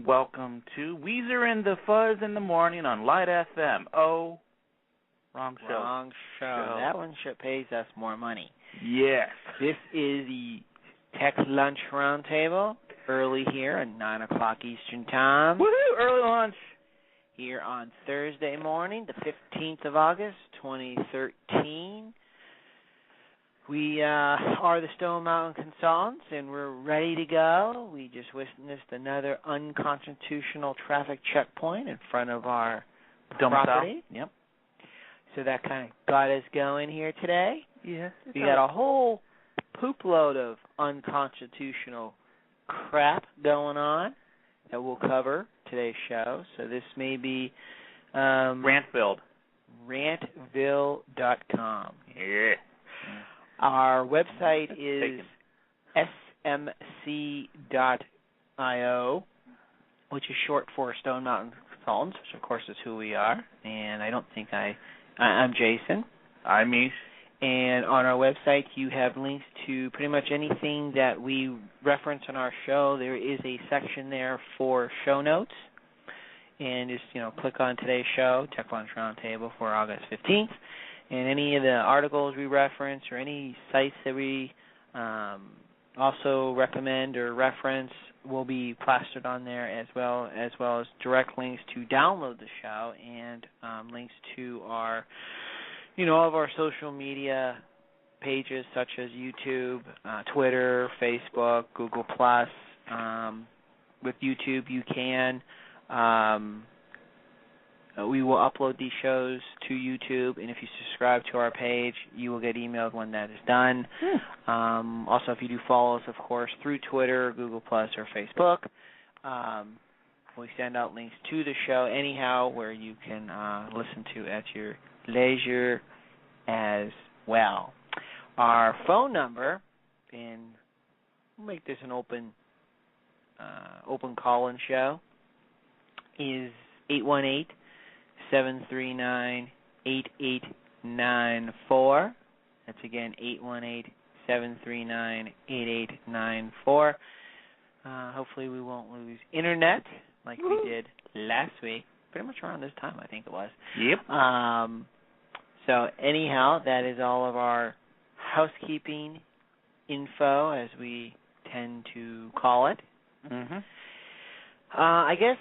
and welcome to Weezer and the Fuzz in the Morning on Light FM. Oh, wrong show. Wrong show. That one pays us more money. Yes. This is the Tech Lunch Roundtable, early here at 9 o'clock Eastern Time. Woohoo, early lunch. Here on Thursday morning, the 15th of August, 2013. We are the Stone Mountain Consultants, and we're ready to go. We just witnessed another unconstitutional traffic checkpoint in front of our property. Yep. So that kind of got us going here today. Yes. We got a whole poop load of unconstitutional crap going on that we'll cover today's show. So this may be Rantville. Rantville.com. Yeah. Our website is smc.io, which is short for Stone Mountain Consultants, which of course is who we are. And I don't think I'm Jason. I'm Mish. And on our website, you have links to pretty much anything that we reference on our show. There is a section there for show notes. And just, click on today's show, Tech Lunch Roundtable for August 15th. And any of the articles we reference or any sites that we also recommend or reference will be plastered on there, as well as direct links to download the show and links to our, all of our social media pages such as YouTube, Twitter, Facebook, Google+. With YouTube, you can. We will upload these shows to YouTube, and if you subscribe to our page, you will get emailed when that is done. Also, if you do follow us, of course, through Twitter, Google+, or Facebook, we send out links to the show anyhow where you can listen to at your leisure as well. Our phone number, and we'll make this an open call-in show, is 818-739-8894. That's again 818-739-8894. Hopefully we won't lose internet like we did last week. Pretty much around this time, I think it was. Yep. So anyhow, that is all of our housekeeping info, as we tend to call it. Mm-hmm. I guess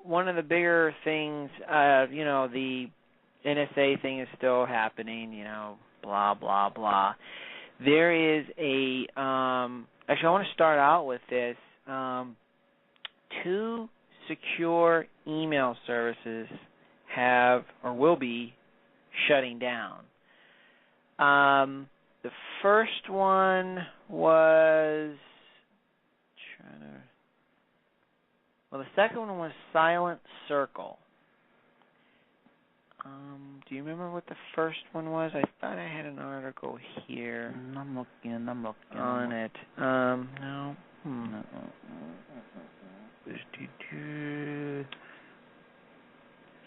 one of the bigger things, the NSA thing is still happening, blah, blah, blah. There is actually I want to start out with this. 2 secure email services have or will be shutting down. The first one was the second one was Silent Circle. Do you remember what the first one was? I thought I had an article here. I'm looking on it. No.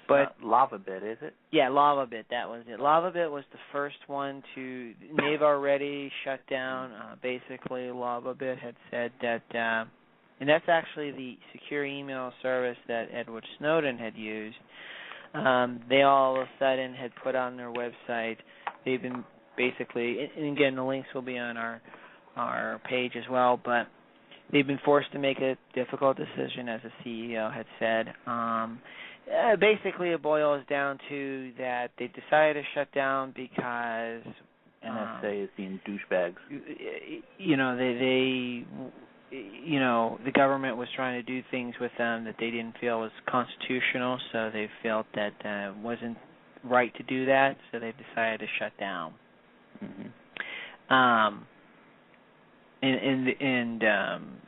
But LavaBit, is it? Yeah, LavaBit, that was it. LavaBit was the first one to. They've already shut down. Basically, LavaBit had said that, and that's actually the secure email service that Edward Snowden had used. They all of a sudden had put on their website. They've been basically, and again, the links will be on our page as well, but they've been forced to make a difficult decision, as the CEO had said. Basically, it boils down to that they decided to shut down because NSA is being douchebags. The government was trying to do things with them that they didn't feel was constitutional, so they felt that it wasn't right to do that, so they decided to shut down. Mm-hmm. And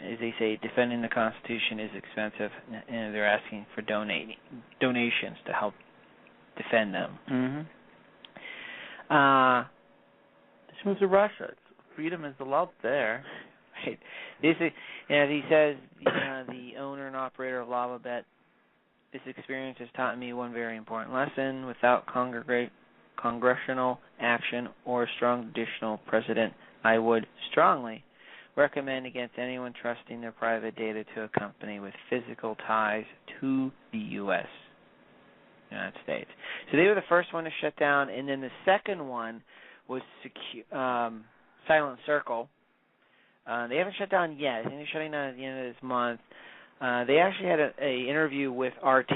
as they say, defending the Constitution is expensive, and they're asking for donations to help defend them. Mm-hmm. Just move to Russia. Freedom is allowed there. Right. This is, as he says, the owner and operator of LavaBit, this experience has taught me one very important lesson. Without congressional action or a strong judicial precedent, I would strongly recommend against anyone trusting their private data to a company with physical ties to the U.S. United States. So they were the first one to shut down, and then the second one was Silent Circle. They haven't shut down yet. I think they're shutting down at the end of this month. They actually had an interview with RT,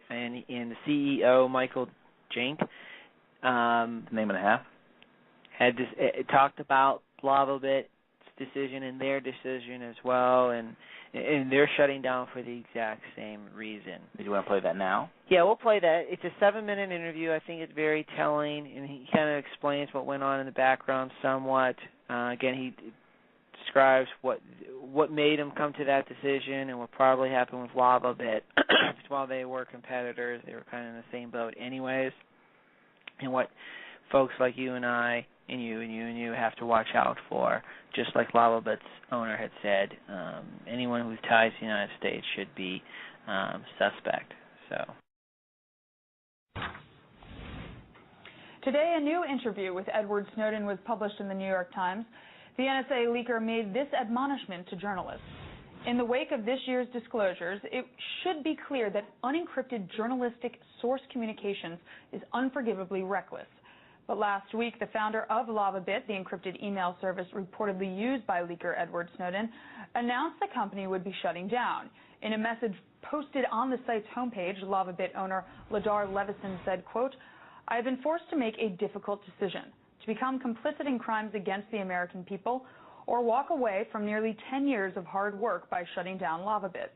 and the CEO, Michael Jink, name and a half, had talked about LavaBit's decision and their decision as well, and they're shutting down for the exact same reason. Do you want to play that now? Yeah, we'll play that. It's a 7-minute interview. I think it's very telling, and he kind of explains what went on in the background somewhat. Again, he describes what made him come to that decision and what probably happened with LavaBit. While they were competitors, they were kind of in the same boat anyways, and what folks like you and I and you have to watch out for. Just like LavaBit's owner had said, anyone who's tied to the United States should be suspect. So today, a new interview with Edward Snowden was published in the New York Times. The NSA leaker made this admonishment to journalists. In the wake of this year's disclosures, it should be clear that unencrypted journalistic source communications is unforgivably reckless. But last week, the founder of LavaBit, the encrypted email service reportedly used by leaker Edward Snowden, announced the company would be shutting down. In a message posted on the site's homepage, LavaBit owner Ladar Levison said, quote, "I have been forced to make a difficult decision, to become complicit in crimes against the American people or walk away from nearly 10 years of hard work by shutting down LavaBit."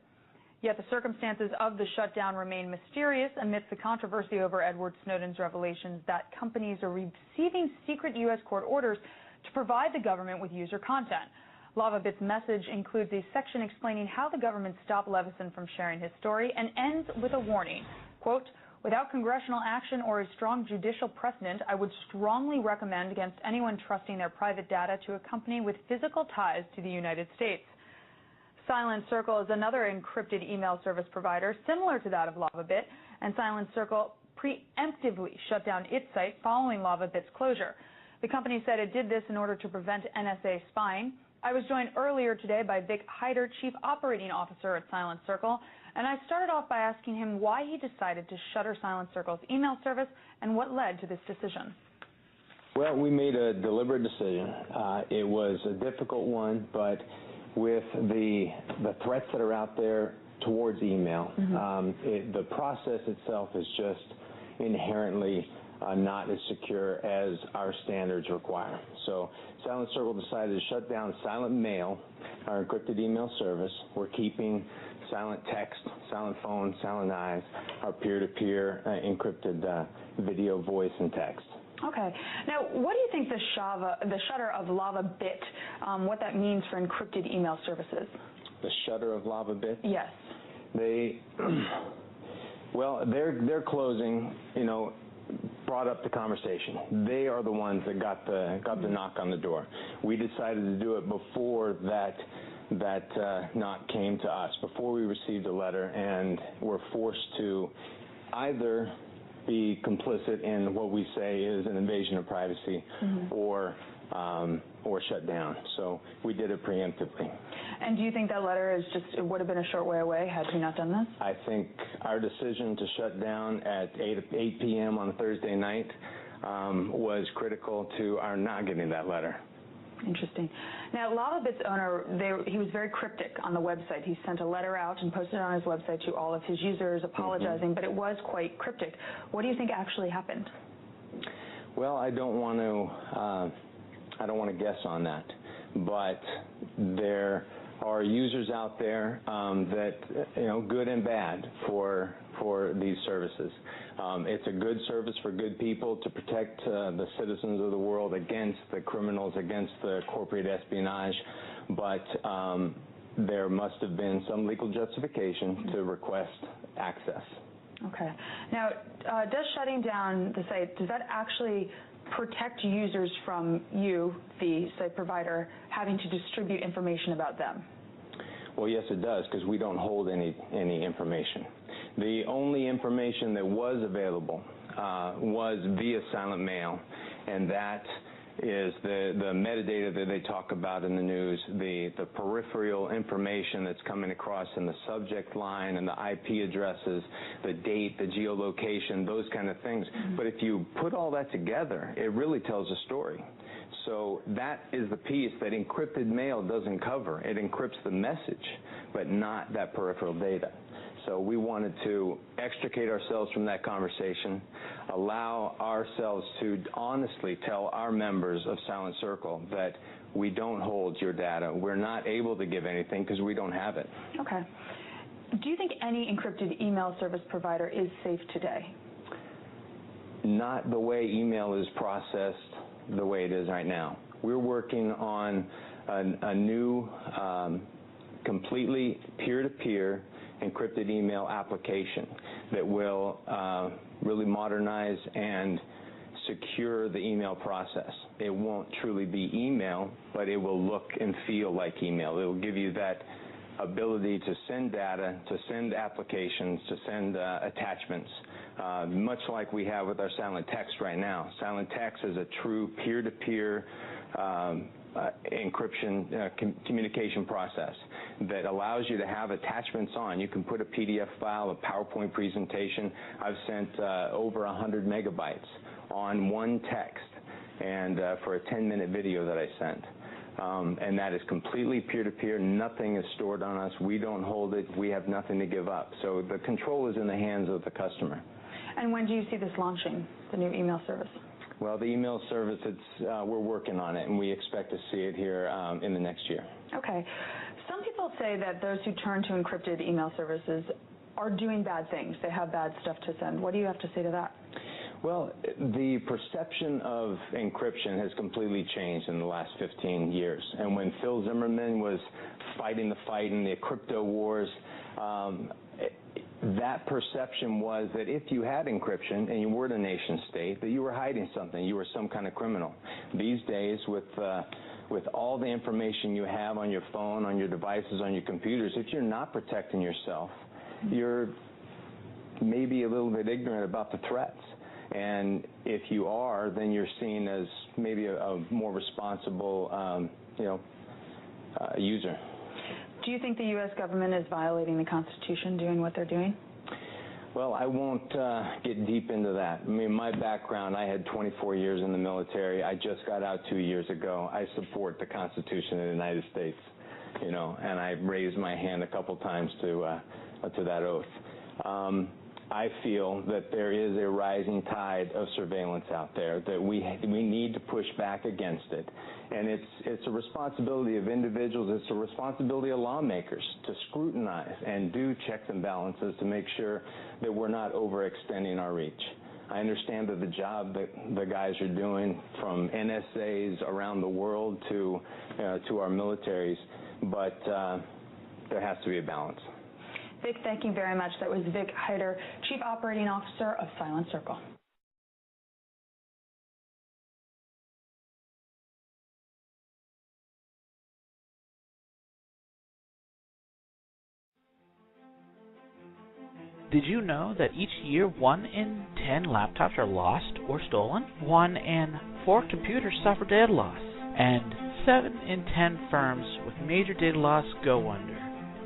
Yet the circumstances of the shutdown remain mysterious amidst the controversy over Edward Snowden's revelations that companies are receiving secret U.S. court orders to provide the government with user content. LavaBit's message includes a section explaining how the government stopped Levison from sharing his story and ends with a warning, quote, "Without congressional action or a strong judicial precedent, I would strongly recommend against anyone trusting their private data to a company with physical ties to the United States." Silent Circle is another encrypted email service provider similar to that of LavaBit, and Silent Circle preemptively shut down its site following LavaBit's closure. The company said it did this in order to prevent NSA spying. I was joined earlier today by Vic Hyder, Chief Operating Officer at Silent Circle, and I started off by asking him why he decided to shutter Silent Circle's email service and what led to this decision. Well, we made a deliberate decision. It was a difficult one, but with the threats that are out there towards email, the process itself is just inherently not as secure as our standards require. So Silent Circle decided to shut down Silent Mail, our encrypted email service. We're keeping Silent Text, Silent Phone, Silent Eyes, our peer-to-peer encrypted video, voice, and text. Okay. Now, what do you think the shutter of LavaBit, what that means for encrypted email services? The shutter of LavaBit? Yes. Well, their closing, brought up the conversation. They are the ones that got the knock on the door. We decided to do it before that knock came to us, before we received a letter, and were forced to either be complicit in what we say is an invasion of privacy, or shut down. So we did it preemptively. And do you think that letter it would have been a short way away had you not done this? I think our decision to shut down at 8 p.m. on Thursday night was critical to our not getting that letter. Interesting. Now, LavaBit's owner, he was very cryptic on the website. He sent a letter out and posted it on his website to all of his users apologizing, but it was quite cryptic. What do you think actually happened? Well, I don't want to guess on that, but there are users out there that, good and bad for these services. It's a good service for good people to protect the citizens of the world against the criminals, against the corporate espionage, but there must have been some legal justification to request access. Okay. Now, does shutting down the site, does that actually protect users from you, the site provider, having to distribute information about them? Well, yes, it does, because we don't hold any information. The only information that was available was via Silent Mail, and that is the metadata that they talk about in the news, the peripheral information that's coming across in the subject line and the IP addresses, the date, the geolocation, those kind of things. But if you put all that together, it really tells a story. So that is the piece that encrypted mail doesn't cover. It encrypts the message, but not that peripheral data. So we wanted to extricate ourselves from that conversation, allow ourselves to honestly tell our members of Silent Circle that we don't hold your data. We're not able to give anything because we don't have it. Okay. Do you think any encrypted email service provider is safe today? Not the way email is processed the way it is right now. We're working on a new completely peer-to-peer encrypted email application that will really modernize and secure the email process. It won't truly be email, but it will look and feel like email. It will give you that ability to send data, to send applications, to send attachments, much like we have with our silent text right now. Silent text is a true peer-to-peer encryption communication process that allows you to have attachments on. You can put a PDF file, a PowerPoint presentation. I've sent over 100 megabytes on one text, and for a 10-minute video that I sent. And that is completely peer-to-peer. Nothing is stored on us. We don't hold it. We have nothing to give up. So the control is in the hands of the customer. And when do you see this launching, the new email service? Well, the email service, we're working on it, and we expect to see it here in the next year. Okay. Some people say that those who turn to encrypted email services are doing bad things. They have bad stuff to send. What do you have to say to that? Well, the perception of encryption has completely changed in the last 15 years. And when Phil Zimmermann was fighting the fight in the crypto wars, that perception was that if you had encryption and you were in a nation state, that you were hiding something, you were some kind of criminal. These days, with all the information you have on your phone, on your devices, on your computers, if you're not protecting yourself, you're maybe a little bit ignorant about the threats. And if you are, then you're seen as maybe a more responsible, user. Do you think the U.S. government is violating the Constitution doing what they're doing? Well, I won't get deep into that. I mean, my background, I had 24 years in the military. I just got out 2 years ago. I support the Constitution of the United States, and I raised my hand a couple times to that oath. I feel that there is a rising tide of surveillance out there, that we need to push back against it. And it's a responsibility of individuals, it's a responsibility of lawmakers to scrutinize and do checks and balances to make sure that we're not overextending our reach. I understand that the job that the guys are doing, from NSAs around the world to our militaries, but there has to be a balance. Vic, thank you very much. That was Vic Heider, Chief Operating Officer of Silent Circle. Did you know that each year 1 in 10 laptops are lost or stolen? 1 in 4 computers suffer data loss. And 7 in 10 firms with major data loss go under.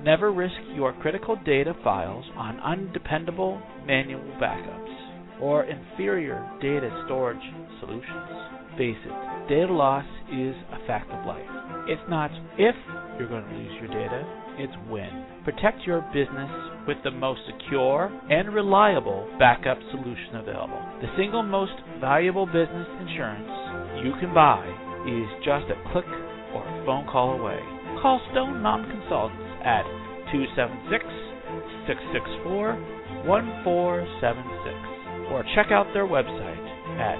Never risk your critical data files on undependable manual backups or inferior data storage solutions. Face it, data loss is a fact of life. It's not if you're going to lose your data, it's when. Protect your business with the most secure and reliable backup solution available. The single most valuable business insurance you can buy is just a click or a phone call away. Call Stone Mountain Consultants at 276-664-1476 or check out their website at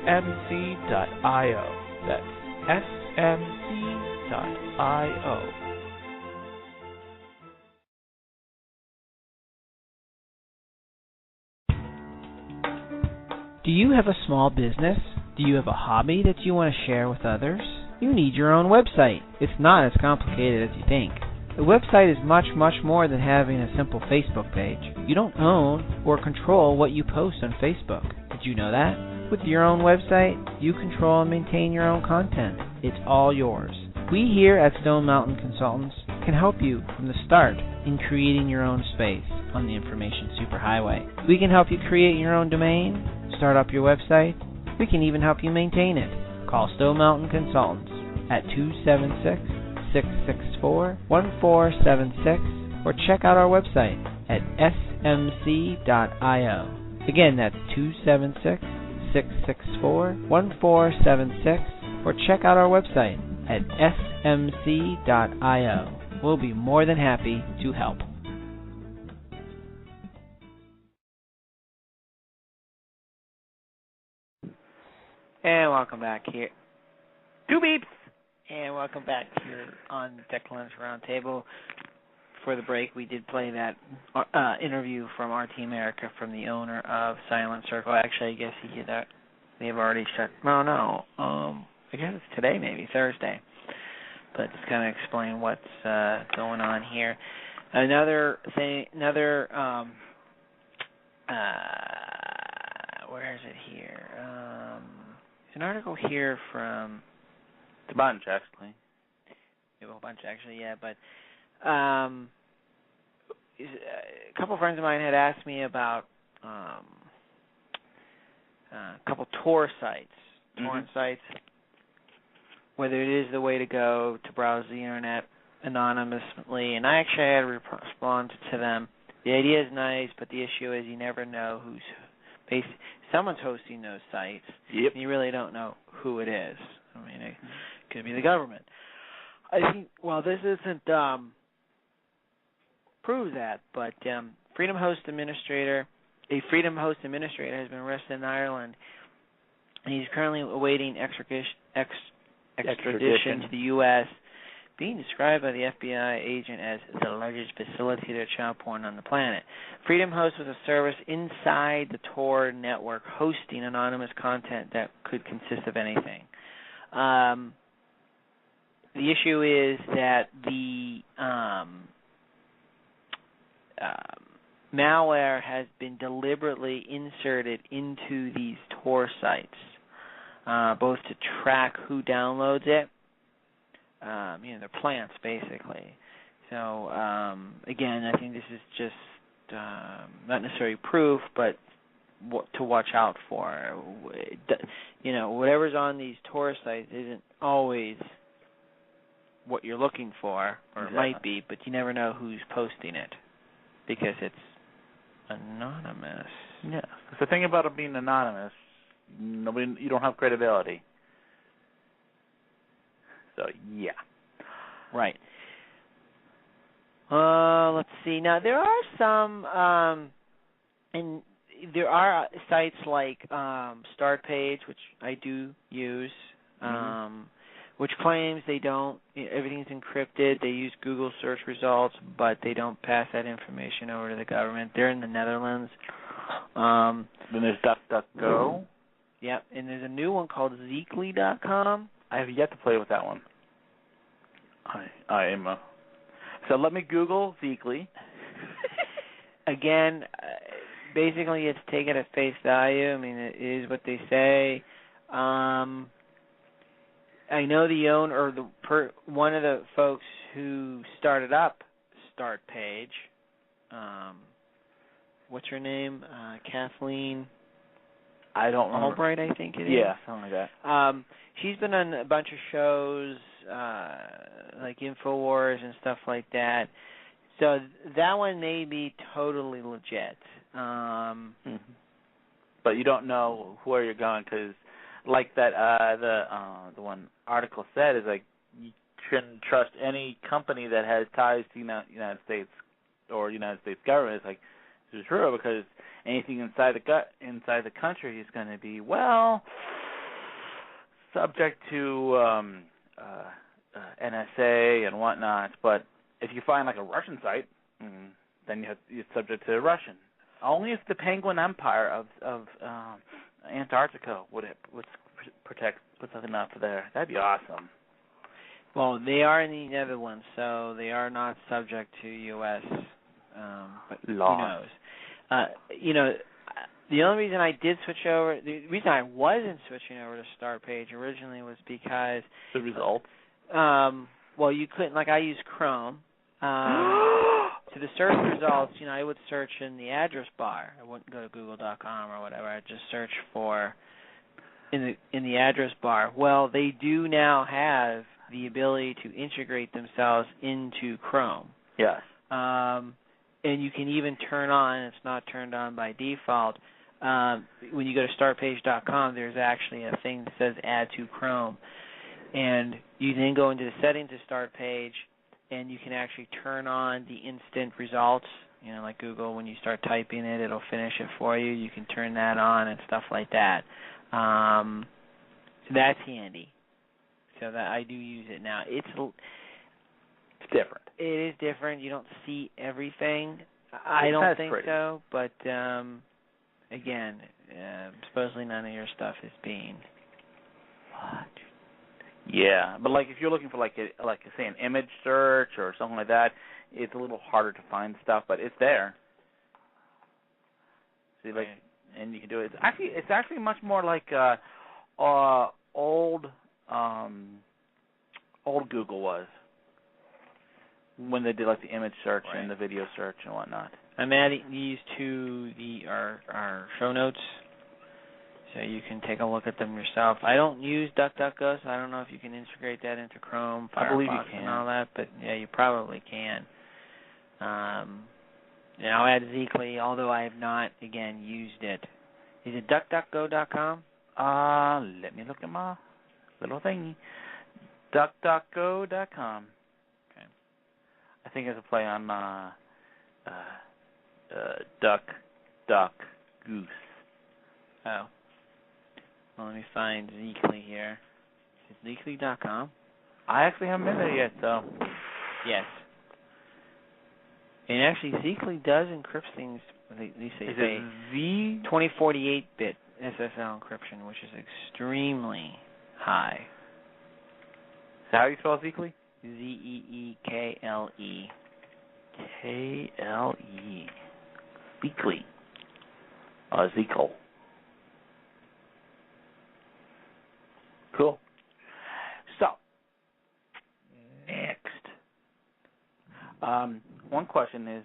smc.io. That's smc.io. Do you have a small business? Do you have a hobby that you want to share with others? You need your own website. It's not as complicated as you think. The website is much, much more than having a simple Facebook page. You don't own or control what you post on Facebook. Did you know that? With your own website, you control and maintain your own content. It's all yours. We here at Stone Mountain Consultants can help you from the start in creating your own space on the information superhighway. We can help you create your own domain, start up your website. We can even help you maintain it. Call Stone Mountain Consultants at 276-664-1476 or check out our website at smc.io. Again, that's 276-664-1476 or check out our website at smc.io. We'll be more than happy to help. And welcome back here. 2 beeps! And welcome back here on Declan's Roundtable. For the break, we did play that interview from RT America from the owner of Silent Circle. Actually, I guess he did that. They've already shut. No. I guess it's today, maybe Thursday. But just kind of explain what's going on here. Another thing. Where is it here? There's an article here from. It's a bunch, actually. We have a whole bunch, actually, yeah, but. A couple friends of mine had asked me about a couple torrent sites, whether it is the way to go to browse the internet anonymously, and I actually had responded to them. The idea is nice, but the issue is you never know someone's hosting those sites, and you really don't know who it is. I mean, it could be the government. I think, this isn't prove that, but a Freedom Host administrator has been arrested in Ireland, and he's currently awaiting extradition to the U.S., being described by the FBI agent as the largest facilitator of child porn on the planet. Freedom Host was a service inside the Tor network hosting anonymous content that could consist of anything. The issue is that the malware has been deliberately inserted into these Tor sites, both to track who downloads it. They're plants, basically. So, again, I think this is just not necessarily proof, but what to watch out for. Whatever's on these Tor sites isn't always what you're looking for, or it might be, but you never know who's posting it, because it's anonymous. Yeah. Because the thing about it being anonymous, you don't have credibility. So, yeah. Right. Let's see. Now, there are some, and there are sites like Start Page, which I do use, which claims they don't, everything's encrypted. They use Google search results, but they don't pass that information over to the government. They're in the Netherlands. Then there's DuckDuckGo. Yeah, and there's a new one called Zeekly.com. I have yet to play with that one. I am So let me Google Zeekly. Again, basically it's taken at face value. I mean, it is what they say. I know the owner, or one of the folks who started up Start Page. What's her name? Kathleen. I don't remember. Albright, I think it is. Yeah, something like that. She's been on a bunch of shows, like InfoWars and stuff like that. So that one may be totally legit. But you don't know where you're going, because, like that, the one article said, is like you shouldn't trust any company that has ties to the United States or United States government. It's like, this is true, because anything inside the country is going to be, subject to NSA and whatnot. But if you find like a Russian site, then you're subject to Russian. Only if the Penguin Empire of Antarctica would put something up there. That'd be awesome. Well, they are in the Netherlands, so they are not subject to U.S. But law. Who knows? The only reason I did switch over, the reason I wasn't switching over to Start Page originally was because the results. Well, you couldn't. Like I use Chrome. To the search results, I would search in the address bar. I wouldn't go to Google.com or whatever. I'd just search for in the address bar. Well, they do now have the ability to integrate themselves into Chrome. Yes. And you can even turn on, it's not turned on by default, when you go to startpage.com, there's actually a thing that says Add to Chrome. And you then go into the settings of Start Page, and you can actually turn on the instant results. Like Google, when you start typing it, it'll finish it for you. You can turn that on and stuff like that. So that's handy. So that I do use it now. It's different. It is different. You don't see everything. I don't think so. But again, supposedly none of your stuff is being. What? Yeah, but like if you're looking for say an image search or something like that, it's a little harder to find stuff, but it's there. See, and you can do it. It's actually much more like old Google was when they did like the image search and the video search and whatnot. I'm adding these to our show notes, so you can take a look at them yourself. I don't use DuckDuckGo, so I don't know if you can integrate that into Chrome, Firefox, I believe you can. And all that, but yeah, you probably can. I'll add Zeekly, although I have not, again, used it. Is it DuckDuckGo.com? Let me look at my little thingy. DuckDuckGo.com. Okay. I think it's a play on Duck, Goose. Oh. Well, let me find Zeekly here. Is it Zeekly.com? I actually haven't been there yet, so. Yes. And actually, Zeekly does encrypt things. At least they say 2048-bit SSL encryption, which is extremely high. Is that how you spell Zeekly? Zeekle. K-L-E. Zeekly. Zeekle. Cool. So, next. One question is,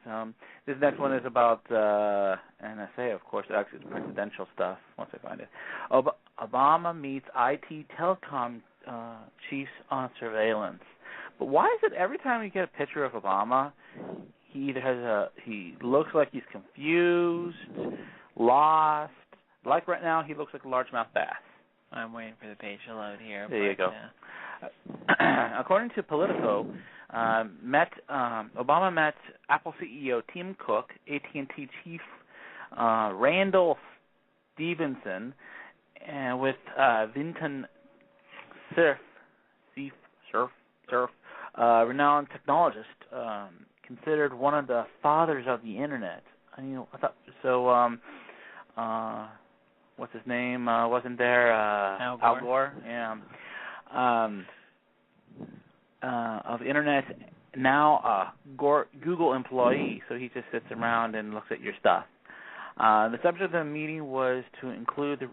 this next one is about NSA, of course. Actually, it's presidential stuff, once I find it. Obama meets IT telecom chiefs on surveillance. But why is it every time you get a picture of Obama, he looks like he's confused, lost. Like right now, he looks like a largemouth bass. I'm waiting for the page to load here. There you go. According to Politico, Obama met Apple CEO Tim Cook, AT&T chief Randall Stevenson, and with Vinton Cerf, renowned technologist, considered one of the fathers of the internet. I thought so. What's his name? Wasn't there Al Gore? Yeah. Of the internet, now Google employee, so he just sits around and looks at your stuff. The subject of the meeting was to include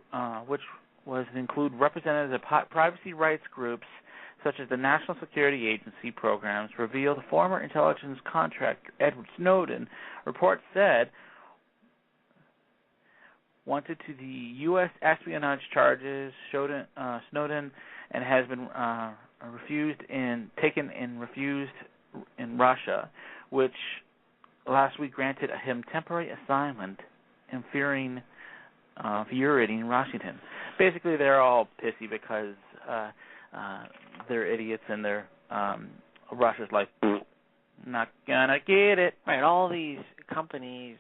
representatives of privacy rights groups such as the National Security Agency programs. Revealed the former intelligence contractor Edward Snowden. Report said wanted to the U.S. espionage charges Snowden and has been refused in Russia, which last week granted him temporary assignment infuriating Washington. Basically, they're all pissy because they're idiots and they're Russia's like, not gonna get it. Right, all these companies,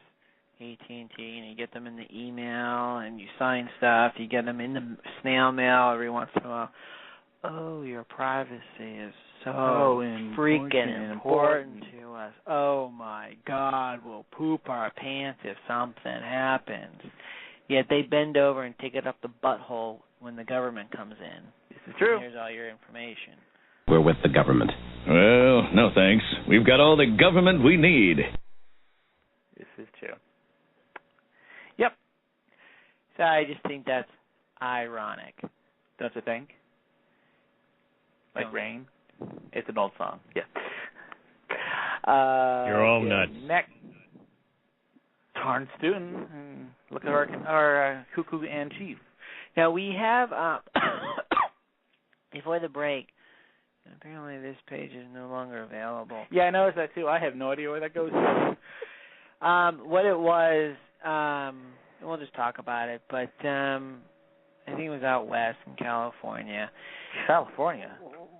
AT&T, and you get them in the email and you sign stuff, you get them in the snail mail every once in a while. Oh, your privacy is so freaking important to us. Oh my God, we'll poop our pants if something happens. Yet they bend over and take it up the butthole when the government comes in. This is true. Here's all your information. We're with the government. Well, no thanks. We've got all the government we need. This is true. Yep. So I just think that's ironic. Don't you think? Like rain? It's an old song. Yeah. You're all nuts. Next. Darn student. Look at our cuckoo and chief. Now we have, before the break, apparently this page is no longer available. Yeah, I noticed that too. I have no idea where that goes. What it was, we'll just talk about it, but I think it was out west in California. California?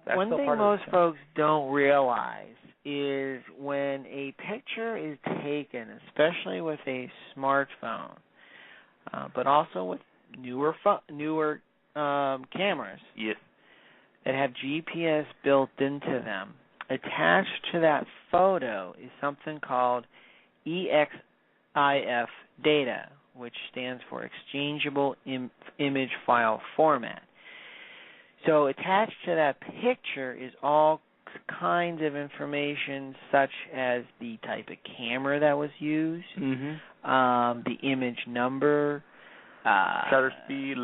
That's One thing most folks don't realize is when a picture is taken, especially with a smartphone, but also with newer cameras yes, that have GPS built into them, attached to that photo is something called EXIF data, which stands for Exchangeable Image File Format. So attached to that picture is all kinds of information, such as the type of camera that was used, the image number, shutter speed,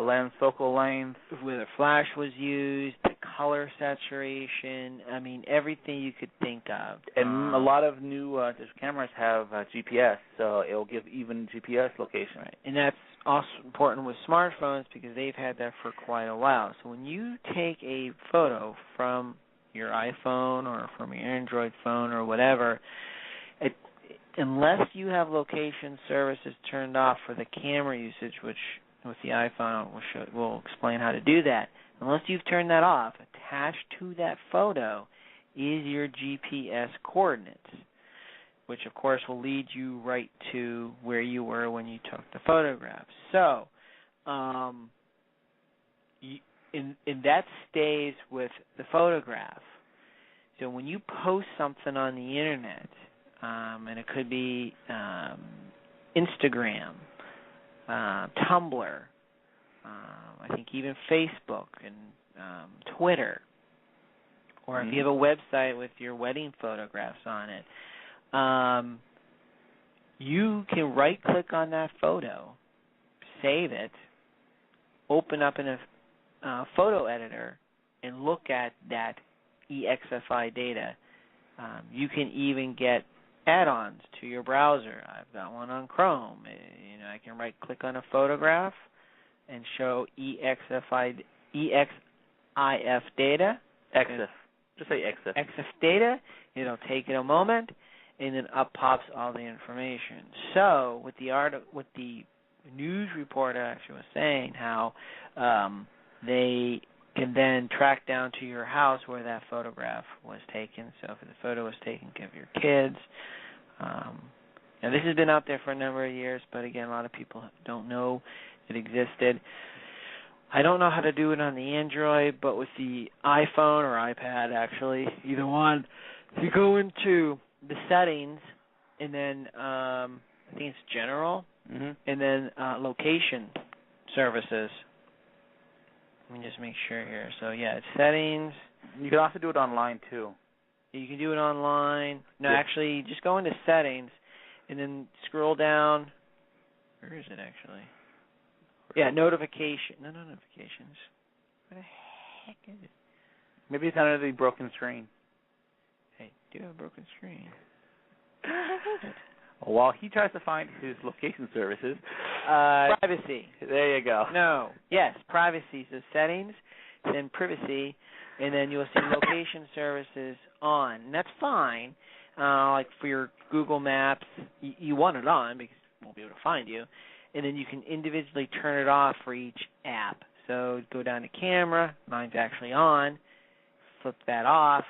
lens focal length, where the flash was used, the color saturation. I mean, everything you could think of. And a lot of new cameras have GPS, so it'll give even GPS location. Right, and that's also important with smartphones because they've had that for quite a while. So when you take a photo from your iPhone or from your Android phone or whatever, unless you have location services turned off for the camera usage, which with the iPhone we'll explain how to do that. Unless you've turned that off, attached to that photo is your GPS coordinates, which of course will lead you right to where you were when you took the photograph. So, and that stays with the photograph. So when you post something on the internet, and it could be Instagram, Tumblr, I think even Facebook and Twitter, or if you have a website with your wedding photographs on it, you can right-click on that photo, save it, open up in a photo editor, and look at that EXIF data. You can even get add-ons to your browser. I've got one on Chrome. I can right-click on a photograph and show EXIF data. EXIF. Just say EXIF. EXIF data. It'll take it a moment, and then up pops all the information. So with the news reporter actually was saying how they can then track down to your house where that photograph was taken. So if the photo was taken of your kids, now this has been out there for a number of years, but again, a lot of people don't know it existed. I don't know how to do it on the Android, but with the iPhone or iPad, actually, either one, you go into the settings, and then I think it's general, and then location services. Let me just make sure here. So, yeah, it's settings. You can also do it online, too. You can do it online. No, actually, just go into settings, and then scroll down. Where is it, actually? Yeah, notification. No notifications. Where the heck is it? Maybe it's under the broken screen. Hey, do you have a broken screen? While he tries to find his location services. Privacy. There you go. No. Yes, privacy. So settings, then privacy, and then you'll see location services on. And that's fine. Like for your Google Maps, you want it on because it won't be able to find you. And then you can individually turn it off for each app. So go down to camera. Mine's actually on. Flip that off.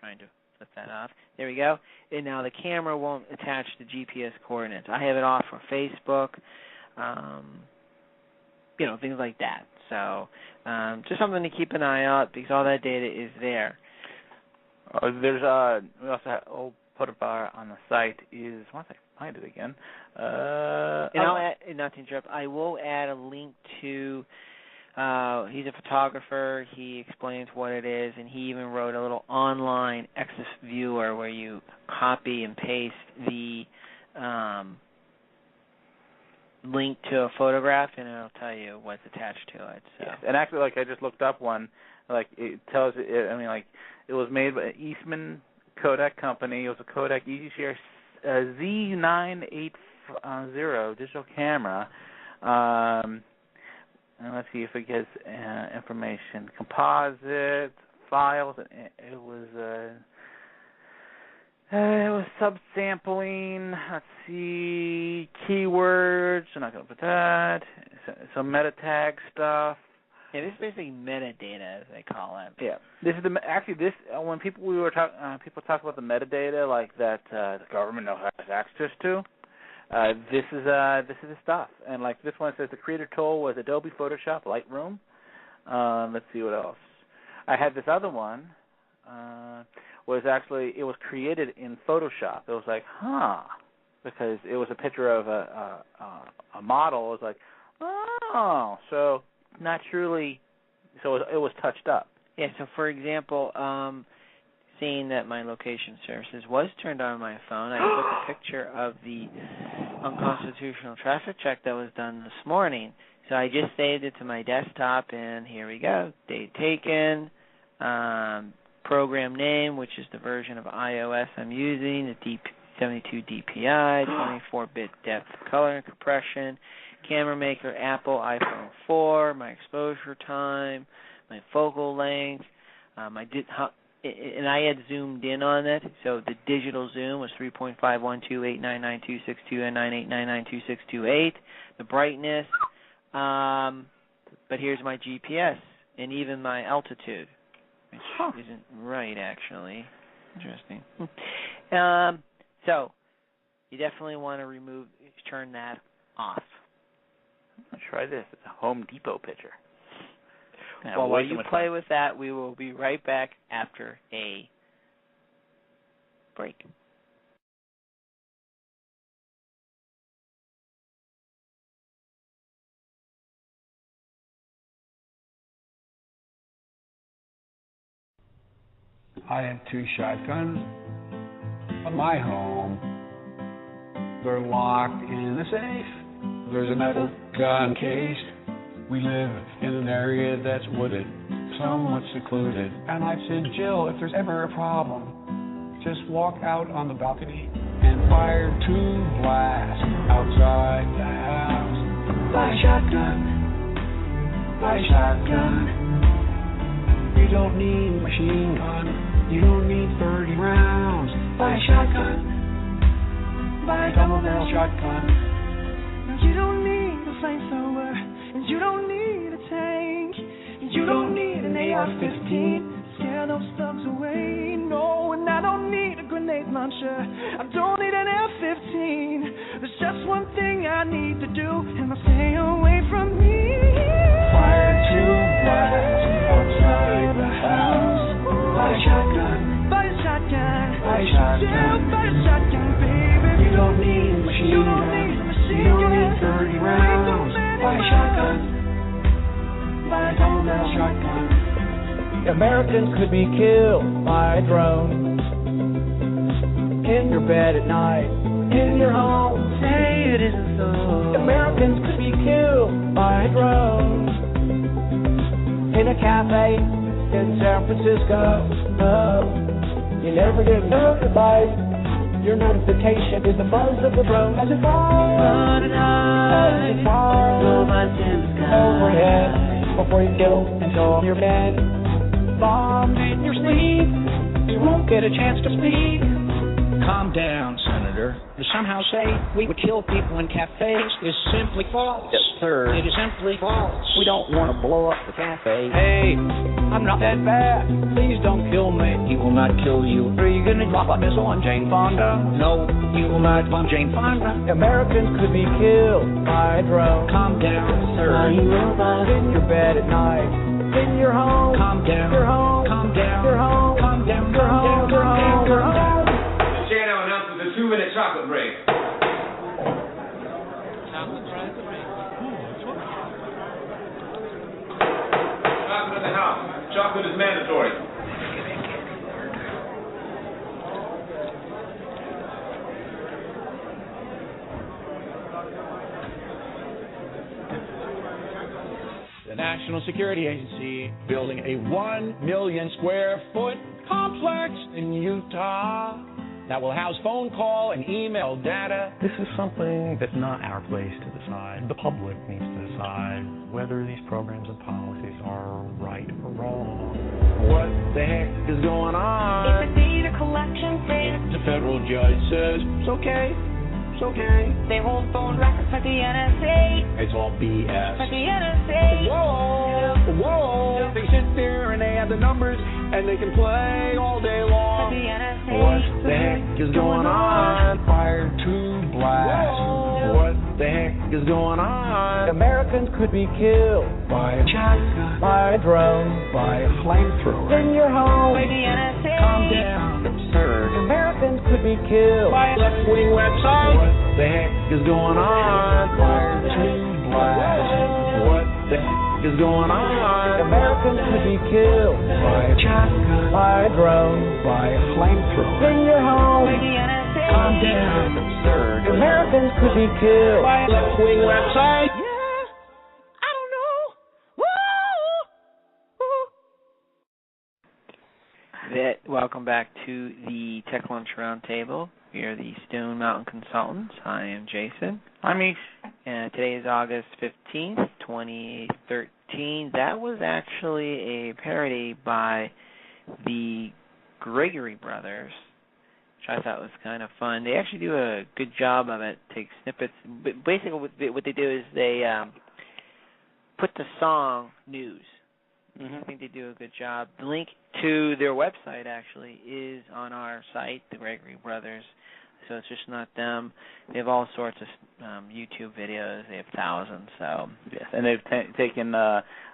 Trying to flip that off. There we go. And now the camera won't attach the GPS coordinates. I have it off for Facebook, things like that. So just something to keep an eye out because all that data is there. We also have, put up on the site is, once I find it again. I'll add, not to interrupt, I will add a link to, he's a photographer, he explains what it is, and he even wrote a little online EXIF viewer where you copy and paste the link to a photograph, and it'll tell you what's attached to it. So. Yes. And actually, like I just looked up one, like it tells it. I mean, like it was made by Eastman Kodak Company. It was a Kodak EasyShare Z980 digital camera. And let's see if it gets information. Composite files. It was subsampling. Let's see, keywords. I'm not going to put that. Some meta tag stuff. Yeah, this is basically metadata, as they call it. Yeah, this is when people talk about the metadata like that the government now has access to. This is the stuff. And like this one says, the creator tool was Adobe Photoshop Lightroom. Let's see what else. I had this other one. It was created in Photoshop. It was like, because it was a picture of a model. It was like, so not truly. So it was touched up. Yeah. So for example, seeing that my location services was turned on my phone, I took a picture of the unconstitutional traffic check that was done this morning. So I just saved it to my desktop, and here we go. Date taken. Program name, which is the version of iOS I'm using, the 72 DPI, 24-bit depth color and compression, camera maker, Apple, iPhone 4, my exposure time, my focal length, and I had zoomed in on it, so the digital zoom was 3.512899262 and 989926228, the brightness, but here's my GPS and even my altitude. Which isn't right, actually. Interesting. So, you definitely want to turn that off. I'll try this. It's a Home Depot picture. Well, while you play with that, we will be right back after a break. I have 2 shotguns at my home. They're locked in a safe. There's a metal gun case. We live in an area that's wooded, somewhat secluded. And I've said, Jill, if there's ever a problem, just walk out on the balcony and fire 2 blasts outside the house. Buy a shotgun. Buy a shotgun. You don't need a machine gun. You don't need 30 rounds. Buy a shotgun. Buy a double-barrel shotgun. You don't need a flamethrower, and you don't need a tank, and you don't need an AR-15. Scare those thugs away. No, and I don't need a grenade launcher. I don't need an F-15. There's just one thing I need to do, and I'll stay away from me. Fire 2 blasts outside the house. Buy a shotgun. Buy a shotgun. Buy a shotgun. Buy a shotgun, baby. You don't need a machine gun. You don't need 30 rounds. Buy a shotgun. Buy a double-barrel shotgun. Americans could be killed by a drone. In your bed at night. In your home. Say it isn't so. Americans could be killed by a drone. In a cafe in San Francisco. You never get notified. Your notification is the buzz of the drone as it flies overhead before you kill and go on your bed. Bombed in your sleep. You won't get a chance to speak. Calm down, Senator. To somehow say we would kill people in cafes is simply false. Yes, sir. It is simply false. We don't want to blow up the cafe. Hey, I'm not that bad. Please don't kill me. He will not kill you. Are you going to drop a missile on Jane Fonda? No, you will not bomb Jane Fonda. Americans could be killed by a drone. Calm down, sir. In your bed at night. In your home. Calm down. Your home. Calm down. Your home. Calm down. Your home. Your home. Your home. The chair now announces a 2-minute chocolate break. Chocolate in the house. Chocolate is mandatory. National Security Agency building a 1 million square foot complex in Utah that will house phone call and email data. This is something that's not our place to decide. The public needs to decide whether these programs and policies are right or wrong. What the heck is going on? It's a data collection thing. The federal judge says it's okay. It's okay. They hold phone records like the NSA. It's all BS. Like the NSA. Whoa. They sit there and they have the numbers and they can play all day long. Like the NSA. What the heck is going on? Fire to blast. What the heck is going on? Americans could be killed By a shotgun. by a drone By a flamethrower. in your home. Like the NSA. Calm down. Absurd. Americans could be killed By a left-wing website. What the heck is going on? Fire to blast. What the heck is going on? Americans could be killed By a shotgun. by a drone By a flamethrower. in your home. Like the NSA. Calm down. Absurd. Americans could be killed By a left-wing website. Welcome back to the Tech Lunch Roundtable. We are the Stone Mountain Consultants. I am Jason. I'm Mish. And today is August 15th, 2013. That was actually a parody by the Gregory Brothers, which I thought was kind of fun. They actually do a good job of it, take snippets. But basically what they do is they put the song news. I think they do a good job. The link to their website actually is on our site, the Gregory Brothers. So it's just not them. They have all sorts of YouTube videos. They have thousands. So yes, and they've taken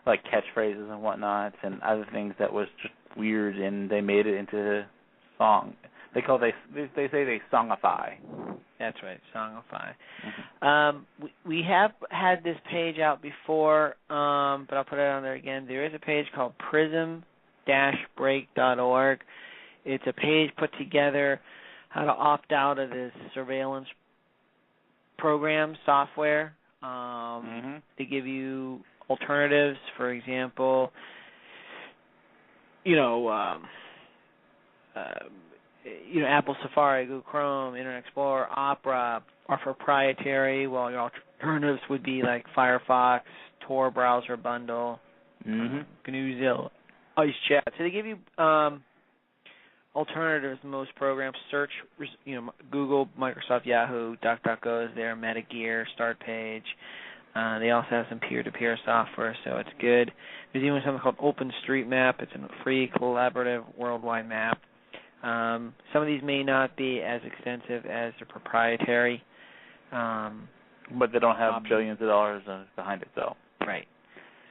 like catchphrases and whatnots and other things that was just weird, and they made it into a song. They say they songify. That's right, songify. We have had this page out before, but I'll put it on there again. There is a page called prism-break.org. It's a page put together how to opt out of this surveillance program software. They give you alternatives. For example, Apple Safari, Google Chrome, Internet Explorer, Opera are proprietary, while your alternatives would be like Firefox, Tor browser bundle, GNU, Ice Chat. So they give you alternatives to most programs. Search, Google, Microsoft, Yahoo, DuckDuckGo is there, MetaGear, Start Page. They also have some peer-to-peer software, so it's good. They're doing something called OpenStreetMap. It's a free, collaborative, worldwide map. Some of these may not be as extensive as the proprietary. But they don't have billions of dollars behind it, though. Right.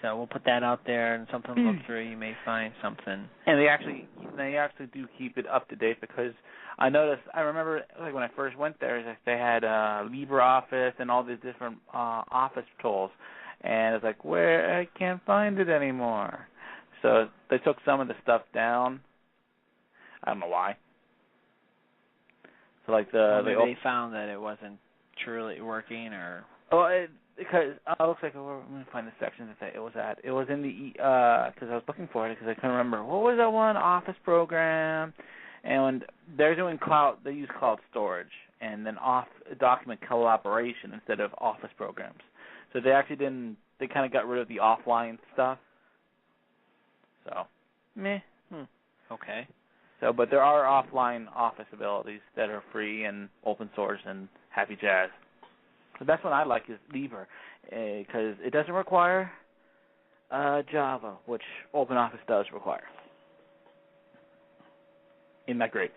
So we'll put that out there, and something to look through. You may find something. And they actually do keep it up to date, because I remember like when I first went there, they had LibreOffice and all these different office tools, and it's like, where I can't find it anymore. So they took some of the stuff down. I don't know why. So like they found that it wasn't truly working, or because it looks like, let me find the section that it was at. It was in the because I was looking for it because I couldn't remember what was that one office program, and they're doing cloud. They use cloud storage and then document collaboration instead of office programs. So they actually didn't. They kind of got rid of the offline stuff. So, meh. Okay. So, but there are offline office abilities that are free and open source and happy jazz. So that's what I like is Libre, because it doesn't require Java, which OpenOffice does require. Isn't that great?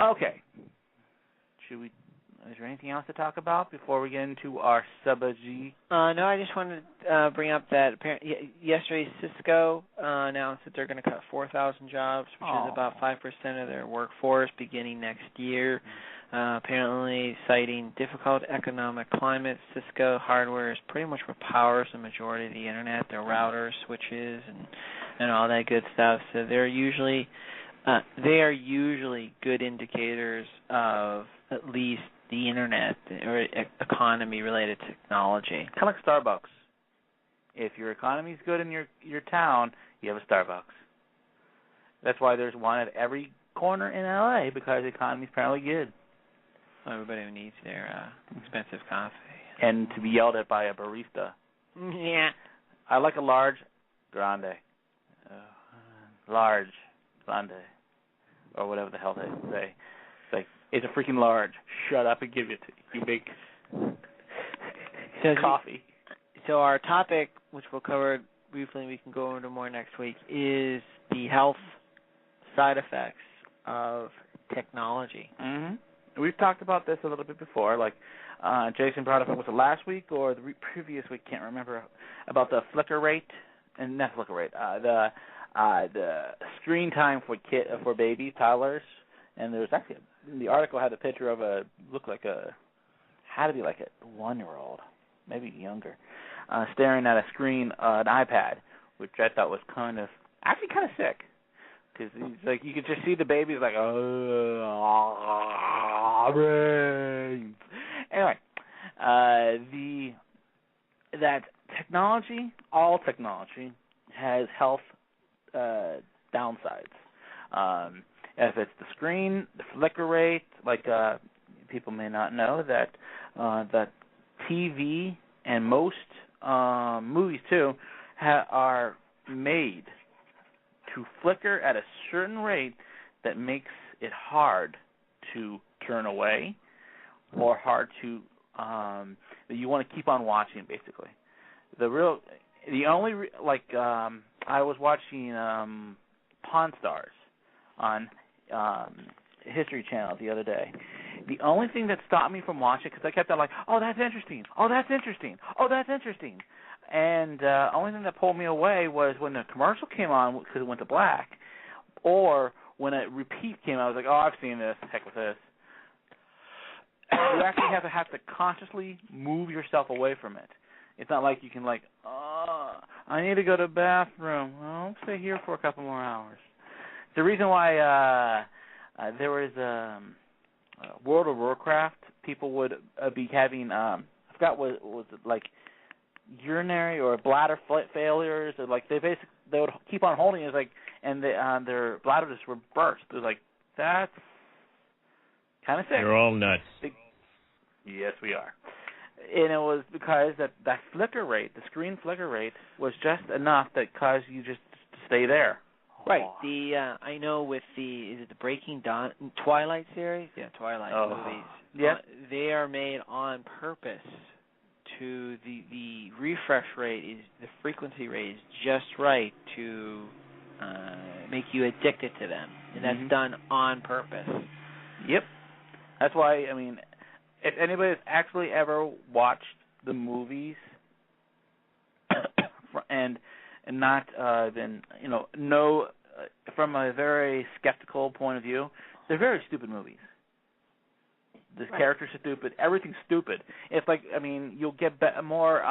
Okay. Is there anything else to talk about before we get into our sub-G? No, I just wanted to bring up that yesterday Cisco announced that they're going to cut 4,000 jobs, which is about 5% of their workforce beginning next year. Apparently, citing difficult economic climate, Cisco hardware is pretty much what powers the majority of the Internet, their routers, switches, and all that good stuff. So they are usually good indicators of at least the Internet or economy-related technology. Kind of like Starbucks. if your economy's good in your town, you have a Starbucks. That's why there's one at every corner in LA, because the economy's apparently good. So everybody who needs their expensive coffee. And to be yelled at by a barista. Yeah. I like a large grande. Large grande. Or whatever the hell they say. It's like, it's a freaking large. Shut up and give it to you. You make coffee. So our topic, which we'll cover briefly, we can go into more next week, is the health side effects of technology. Mm-hmm. We've talked about this a little bit before. Like Jason brought up, was it last week or the previous week? Can't remember, about the flicker rate, and not flicker rate. The screen time for babies, toddlers, and there's actually the article had a picture of had to be like a 1-year-old, maybe younger, staring at a screen, an iPad, which I thought was kind of sick, because like you could just see the baby's like, brains. Anyway, that technology, all technology, has health downsides. If it's the screen, the flicker rate, like people may not know that that TV and most movies too are made to flicker at a certain rate that makes it hard to turn away, or hard to that you want to keep on watching. Basically, I was watching Pawn Stars on History Channel the other day. The only thing that stopped me from watching, because I kept on like, oh, that's interesting, oh, that's interesting, oh, that's interesting. And only thing that pulled me away was when the commercial came on, because it went to black, or when a repeat came on, I was like, oh, I've seen this, heck with this. You actually have to consciously move yourself away from it. It's not like you can like, oh, I need to go to the bathroom. Well, I'll stay here for a couple more hours. The reason why there was World of Warcraft, people would be having, I forgot what was it, like urinary or bladder failures, or like they would keep on holding it, like, and their bladder just would burst. It was like, that's kind of sick. You're all nuts. Yes, we are. And it was because that flicker rate, the screen flicker rate, was just enough that caused you just to stay there. Right. I know with is it the Breaking Dawn Twilight series? Yeah, Twilight movies. Yeah. They are made on purpose to the refresh rate the frequency rate is just right to make you addicted to them, and that's done on purpose. Yep. That's why, I mean, if anybody's actually ever watched the movies and not been, know from a very skeptical point of view, they're very stupid movies. The characters are stupid. Everything's stupid. It's like, I mean, you'll get more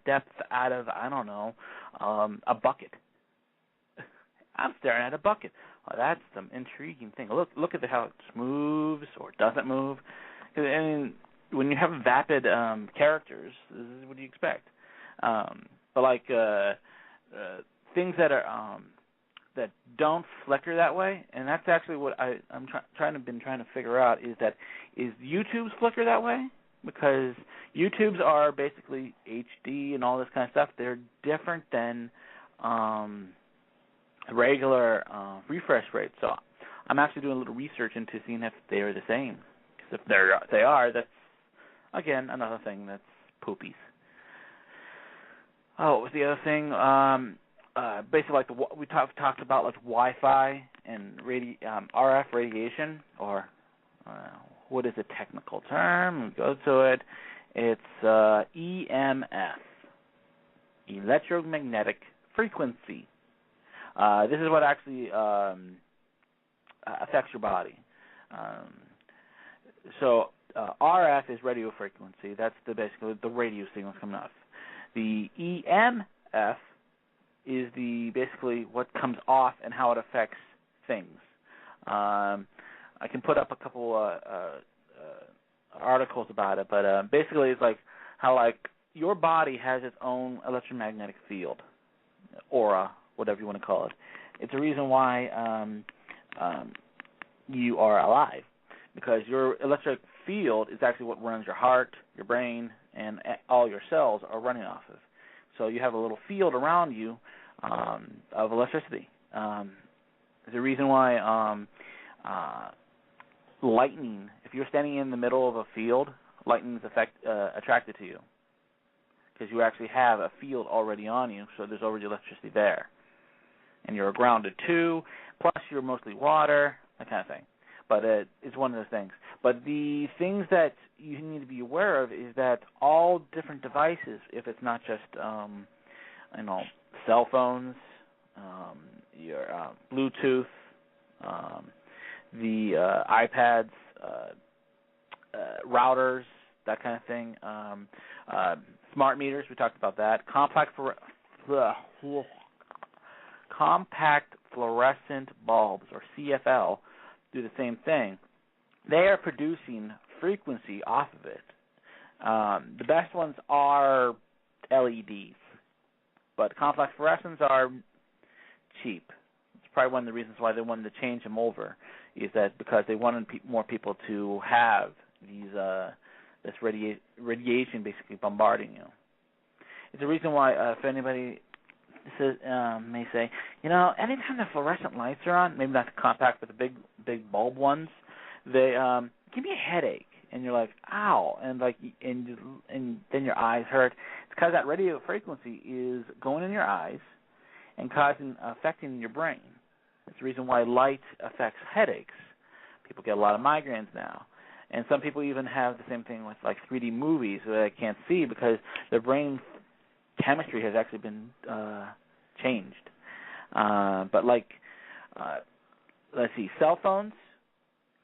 depth out of, I don't know, a bucket. I'm staring at a bucket. Oh, that's some intriguing thing. Look at how it moves or doesn't move. I mean, when you have vapid characters, this is what you expect. But like things that are that don't flicker that way, and that's actually what I'm trying to figure out is YouTube's flicker that way? Because YouTubes are basically HD and all this kind of stuff. They're different than regular refresh rates. So I'm actually doing a little research into seeing if they are the same. Because if they are, that's again another thing that's poopies. Oh, what was the other thing? Basically, like we talked about, like Wi-Fi and RF radiation, or what is a technical term? We go to it. It's EMF, electromagnetic frequency. This is what actually affects your body. So RF is radio frequency. That's basically the radio signals coming off. The EMF is basically what comes off and how it affects things. I can put up a couple articles about it, but basically it's like how like your body has its own electromagnetic field, aura, whatever you want to call it. It's the reason why you are alive, because your electric field is actually what runs your heart, your brain, and all your cells are running off of. So you have a little field around you of electricity. There's a reason why lightning, if you're standing in the middle of a field, lightning is attracted to you, because you actually have a field already on you, so there's already electricity there. And you're grounded too, plus you're mostly water, that kind of thing. But it's one of those things. But the things that you need to be aware of is that all different devices, if it's not just cell phones, your Bluetooth, the iPads, routers, that kind of thing, smart meters, we talked about that, compact fluorescent bulbs, or CFL, do the same thing. They are producing frequency off of it. The best ones are LEDs, but complex fluorescents are cheap. It's probably one of the reasons why they wanted to change them over, is that because they wanted more people to have these this radiation basically bombarding you. It's the reason why if anybody may say, anytime the fluorescent lights are on, maybe not the compact, but the big bulb ones, they give me a headache, and you're like, ow, and then your eyes hurt. It's because that radio frequency is going in your eyes and affecting your brain. It's the reason why light affects headaches. People get a lot of migraines now, and some people even have the same thing with 3D movies that they can't see because their brain chemistry has actually been changed. But let's see, cell phones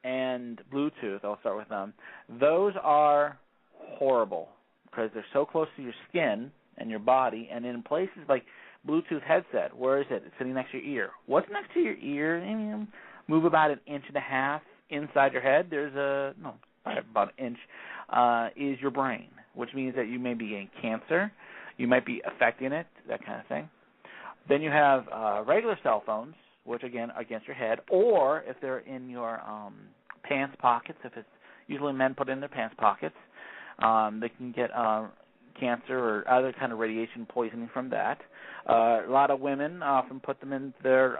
and Bluetooth, I'll start with them. Those are horrible because they're so close to your skin and your body, and in places like Bluetooth headset, where is it? It's sitting next to your ear. What's next to your ear? Move about 1.5 inches inside your head. There's about an inch, is your brain, which means that you may be getting cancer. You might be affecting it, that kind of thing. Then you have regular cell phones, which, again, are against your head, or if they're in your pants pockets, if it's usually men put in their pants pockets, they can get cancer or other kind of radiation poisoning from that. A lot of women often put them in their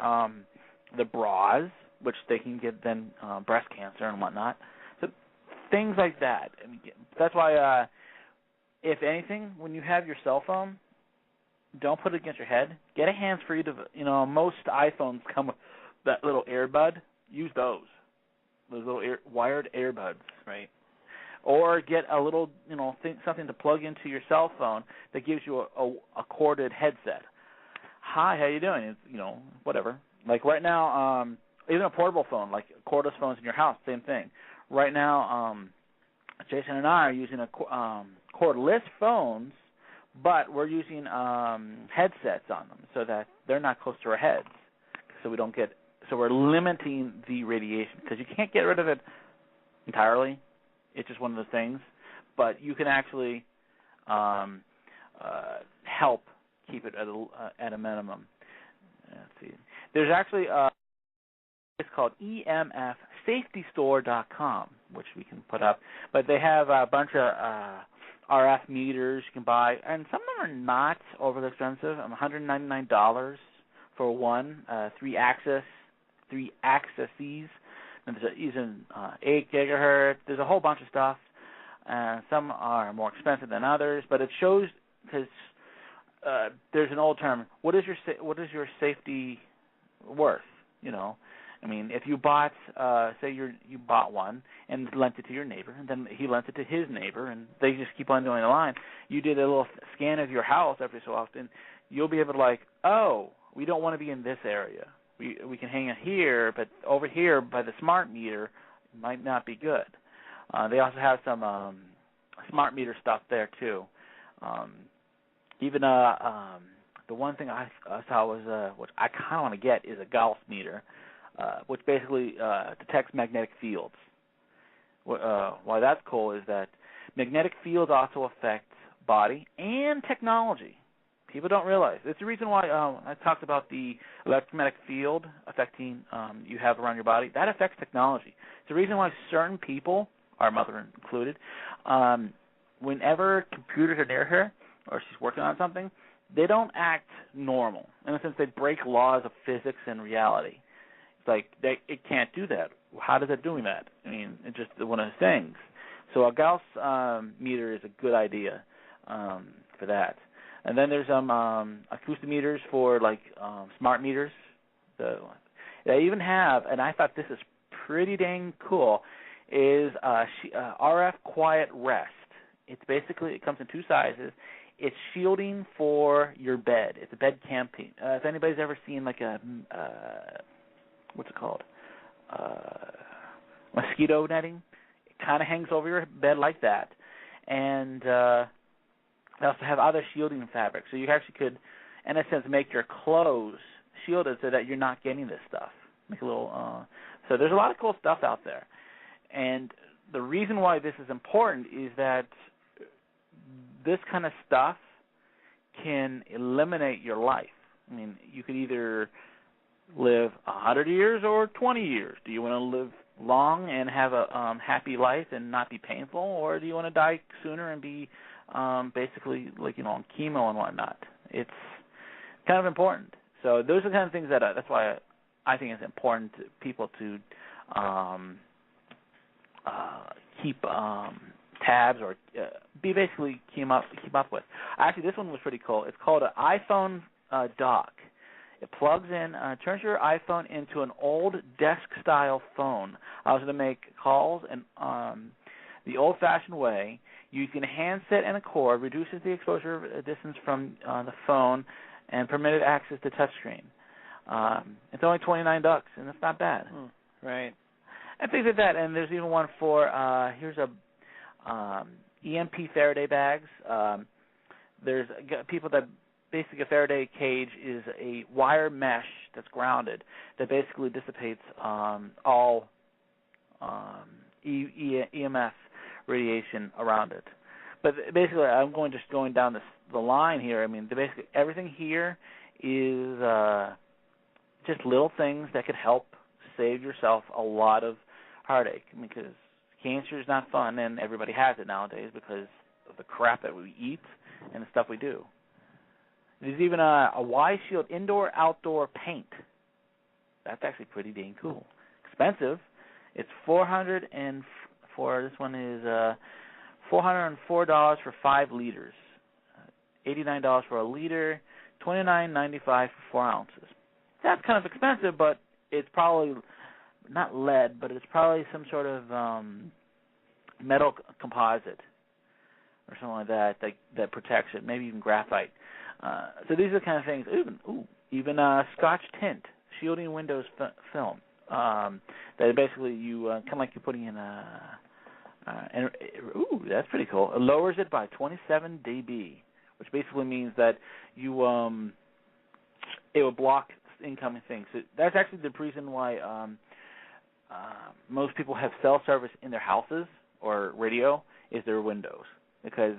bras, which they can get then breast cancer and whatnot. So things like that. I mean, that's why, if anything, when you have your cell phone, don't put it against your head. Get a hands-free device. Most iPhones come with that little earbud. Use those little wired earbuds, right? Or get a little, something to plug into your cell phone that gives you a corded headset. Hi, how you doing? It's, whatever. Like right now, even a portable phone, like cordless phones in your house, same thing. Right now, Jason and I are using cordless phones, but we're using headsets on them so that they're not close to our heads, so we're limiting the radiation, because you can't get rid of it entirely. It's just one of those things, but you can actually help keep it at a minimum. Let's see. There's actually it's called EMFSafetyStore.com, which we can put up, but they have a bunch of RF meters you can buy, and some of them are not overly expensive. $199 for one, 3 axes. And there's even 8 gigahertz. There's a whole bunch of stuff. Some are more expensive than others, but it shows, because there's an old term. What is your safety worth? I mean, if you bought, say you bought one and lent it to your neighbor, and then he lent it to his neighbor, and they just keep on doing the line. You did a little scan of your house every so often. You'll be able to we don't want to be in this area. We can hang it here, but over here by the smart meter it might not be good. They also have some smart meter stuff there too. Even the one thing I saw was which I kind of want to get is a Gauss meter, which basically detects magnetic fields. Why that's cool is that magnetic fields also affect body and technology. People don't realize. It's the reason why I talked about the electromagnetic field affecting you have around your body. That affects technology. It's the reason why certain people, our mother included, whenever computers are near her or she's working on something, they don't act normal. In a sense, they break laws of physics and reality. It's like it can't do that. How is it doing that? I mean, it's just one of the things. So a Gauss meter is a good idea for that. And then there's acoustimeters for like smart meters. They even have, and I thought this is pretty dang cool, is RF quiet rest. It's basically, it comes in two sizes. It's shielding for your bed. It's a bed camping. If anybody's ever seen like a what's it called? Mosquito netting. It kind of hangs over your bed like that, and they also have other shielding fabrics, so you actually could, in a sense, make your clothes shielded so that you're not getting this stuff. Make a little. So there's a lot of cool stuff out there, and the reason why this is important is that this kind of stuff can eliminate your life. I mean, you could either live 100 years or 20 years. Do you want to live long and have a happy life and not be painful, or do you want to die sooner and be basically like, on chemo and whatnot? It's kind of important. So those are the kind of things that's why I think it's important to people to keep tabs or basically keep up with. Actually, this one was pretty cool. It's called an iPhone dock. It plugs in, turns your iPhone into an old desk-style phone. I was going to make calls and the old-fashioned way, using a handset and a cord, reduces the exposure distance from the phone and permitted access to touchscreen. It's only $29, and that's not bad. Right. And things like that. And there's even one for here's a EMP Faraday bags. There's people that basically a Faraday cage is a wire mesh that's grounded that basically dissipates all EMF radiation around it. But basically, I'm going down the line here. I mean, basically everything here is just little things that could help save yourself a lot of heartache. Because cancer is not fun, and everybody has it nowadays because of the crap that we eat and the stuff we do. There's even a Y Shield indoor-outdoor paint. That's actually pretty dang cool. Expensive. It's this one is $404 for 5 liters, $89 for a liter, $29.95 for 4 ounces. That's kind of expensive, but it's probably not lead, but it's probably some sort of metal composite or something like that protects it. Maybe even graphite. So these are the kind of things. Even Scotch tint, shielding Windows film. That basically you kind of like you're putting in that's pretty cool. It lowers it by 27 dB, which basically means that you it will block incoming things. So that's actually the reason why most people have cell service in their houses or radio is their windows, because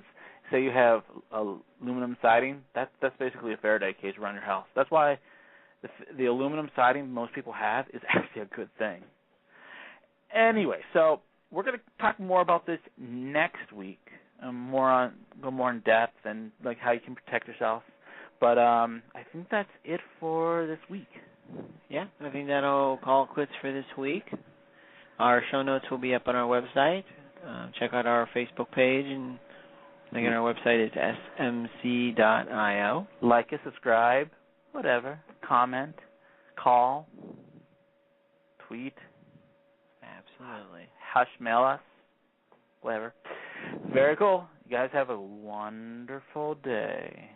say you have aluminum siding, that's basically a Faraday cage around your house. That's why the aluminum siding most people have is actually a good thing. Anyway, so we're going to talk more about this next week, go more in depth and like how you can protect yourself. But I think that's it for this week. Yeah, I think that'll call it quits for this week. Our show notes will be up on our website. Check out our Facebook page, and again, our website is smc.io. Like us, subscribe, whatever, comment, call, tweet. Absolutely. Hush mail us, whatever. Very cool. You guys have a wonderful day.